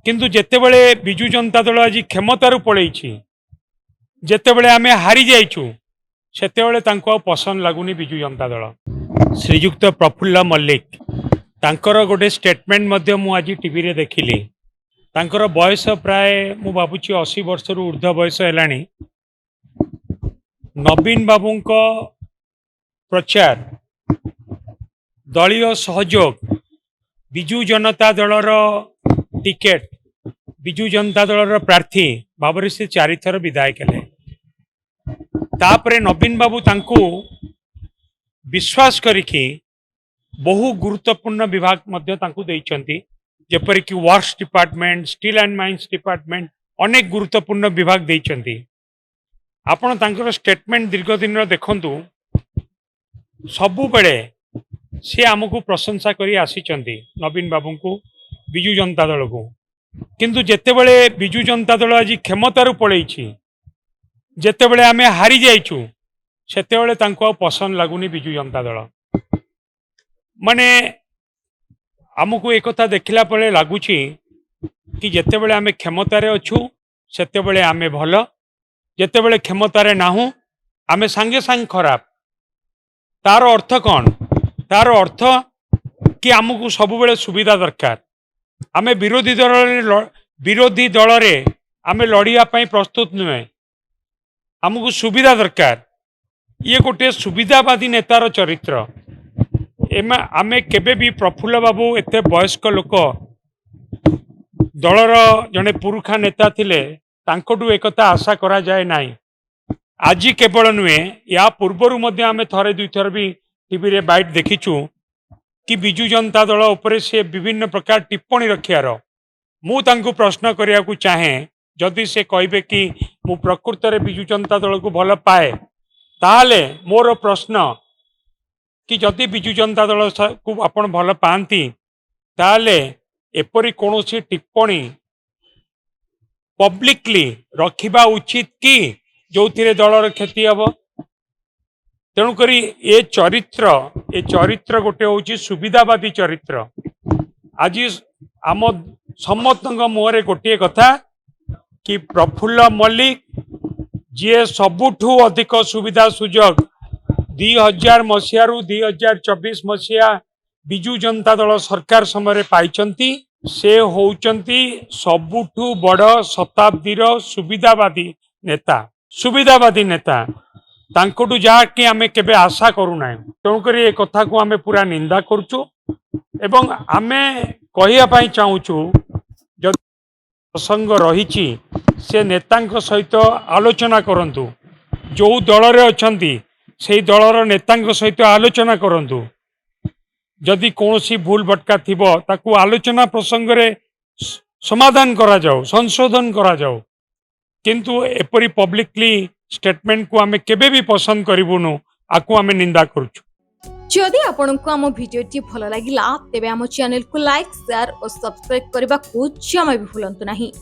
किंतु जेतेबेले बिजु जनता दल आज क्षमतार पलैछि जेतेबेले आमे हारी जाइछु सेतेबेले तांको आ पसंद लागुनी बिजु जनता दल। श्रीयुक्त प्रफुल्ल मल्लिक तांकर गोटे स्टेटमेंट मध्य मु आज टीवी रे देखिली। तांकर बयस प्राय मु भाबुची 80 वर्ष रु ऊर्ध्व बयस हेलानी। नवीन बाबूंको प्रचार दलीय सहयोग बिजु जनता दलर टिकेट बिजु जनता दलर प्रार्थी भाव से 4 थर विधायक हेले। तापरे नवीन बाबू तांको विश्वास करिकी बहु गुरुत्वपूर्ण विभाग मध्य तांको देइछंती, जेपरि कि works department, steel and mines department, अनेक गुरुत्वपूर्ण विभाग देइछंती। आपण तांकर स्टेटमेंट दीर्घ दिन देखंतु सबु बेले से आमको प्रशंसा करी आसीचंती नवीन बाबू को बिजु जनता दल को। किंतु जेतेबेले बिजु जनता दल आज क्षमतार पलैछि जेतेबेले आमे हारी जाइछु सेतेबेले तांको आ पसंद लागुनी बिजु जनता दल। माने आमको एक कथा देखिला पळे लागुछि कि जेतेबेले आमे क्षमतारे अछु सेतेबेले आमे भलो, जेतेबेले क्षमतारे नाहु आमे सांगे सांग खराब। तार अर्थ कौन? तार अर्थ कि आमको सब बेले सुविधा दरकार। आमे विरोधी दल रे आमे लड़िया पई प्रस्तुत नुहे, आमको सुविधा दरकार। ये गोटे सुविधावादी नेतार चरित्र। एमा आमे केबे भी प्रफुल्ल बाबू एते वयस्क लोक दलर जने पुरुखा नेता थिले, तांकोटू एकता आशा करा जाए नाही। आज केवल नुहे, या पूर्वर मध्य आमे थरे दुई थर भी टीवी रे बाइट देखिछु कि बिजु जनता दल उपरे से विभिन्न प्रकार टिप्पणी रखियार। मु तांको प्रश्न करिया को चाहे, जदि से कहबे कि मु प्रकृत रे बिजु जनता दल को भल पाए, ताहले मोर प्रश्न कि जदि बिजु जनता दल को आपण भल पाती ताहले एपरी कोनोसी टिप्पणी पब्लिकली रखिबा उचित कि जो थिरे दलर क्षति हब। तेणुकरी ए चरित्र गोटे हूँ सुविधावादी चरित्र। आज आम समस्त मुहरे गोटे कथा कि प्रफुल्ल मल्लिक जी सबुठू अधिक सुविधा सुजोग 2000 मसीह रु 2024 मसीहा बिजु जनता दल सरकार समय पाइचंती। से होउचंती सबुठू बड़ शताब्दीर सुविधावादी नेता तांकोटू जहा कि आमे केबे आशा करू ना। तेणुकरी ए कथा को आमे पूरा निंदा करूचु एवं आमे कहिया पई चाहूचु जदि प्रसंग रहिछि से नेतांक सहित आलोचना करंतु। जो दल रे अछंती से दलर नेतांक सहित आलोचना करंतु। जदि कौनसी भूल भटका थिबो ताकू आलोचना प्रसंग रे समाधान करा जाओ, संशोधन करा जाओ। किंतु एपरी पब्लिकली स्टेटमेंट को आमे केबे भी पसंद करिवुनु, आकू आमे निंदा करूछु। जदि आपनको आम भिडियोटी भल लागिला तेबे आम चैनल को लाइक, शेयर और सब्सक्राइब करबा को जमा भी भूलंतु नहीं।